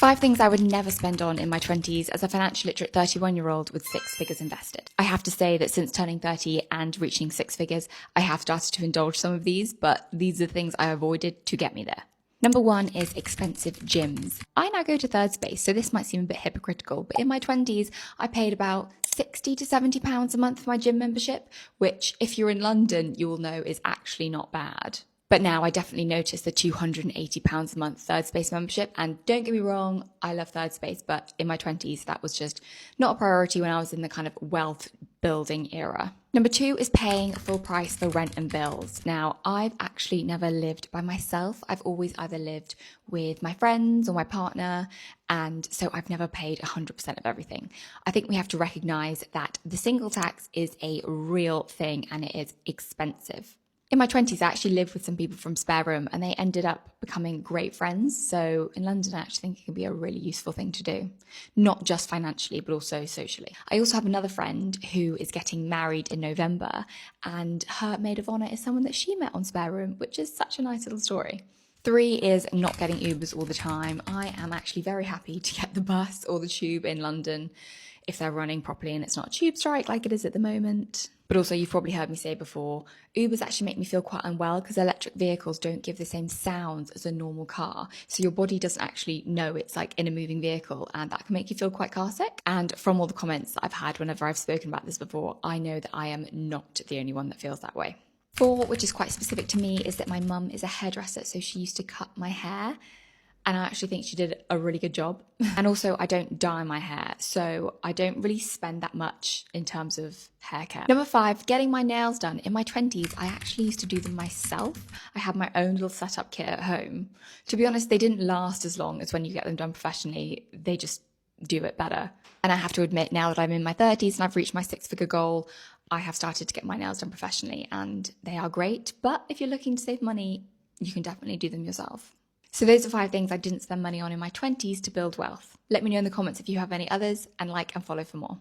5 things I would never spend on in my 20s as a financially literate 31-year-old with 6 figures invested. I have to say that since turning 30 and reaching 6 figures, I have started to indulge some of these, but these are the things I avoided to get me there. Number 1 is expensive gyms. I now go to Third Space, so this might seem a bit hypocritical, but in my 20s, I paid about £60 to £70 a month for my gym membership, which if you're in London, you will know is actually not bad. But now I definitely notice the £280 a month Third Space membership. And don't get me wrong, I love Third Space, but in my 20s, that was just not a priority when I was in the kind of wealth building era. Number 2 is paying full price for rent and bills. Now, I've actually never lived by myself. I've always either lived with my friends or my partner. And so I've never paid 100% of everything. I think we have to recognize that the single tax is a real thing and it is expensive. In my 20s, I actually lived with some people from Spare Room and they ended up becoming great friends. So in London, I actually think it can be a really useful thing to do, not just financially, but also socially. I also have another friend who is getting married in November and her maid of honor is someone that she met on Spare Room, which is such a nice little story. 3 is not getting Ubers all the time. I am actually very happy to get the bus or the tube in London if they're running properly and it's not a tube strike like it is at the moment. But also, you've probably heard me say before, Ubers actually make me feel quite unwell because electric vehicles don't give the same sounds as a normal car. So your body doesn't actually know it's like in a moving vehicle and that can make you feel quite car sick. And from all the comments that I've had whenever I've spoken about this before, I know that I am not the only one that feels that way. 4, which is quite specific to me, is that my mum is a hairdresser, so she used to cut my hair. And I actually think she did a really good job. And also, I don't dye my hair, so I don't really spend that much in terms of hair care. Number 5, getting my nails done. In my 20s, I actually used to do them myself. I had my own little setup kit at home. To be honest, they didn't last as long as when you get them done professionally. They just do it better. And I have to admit, now that I'm in my 30s and I've reached my 6-figure goal, I have started to get my nails done professionally and they are great. But if you're looking to save money, you can definitely do them yourself. So those are 5 things I didn't spend money on in my 20s to build wealth. Let me know in the comments if you have any others and like and follow for more.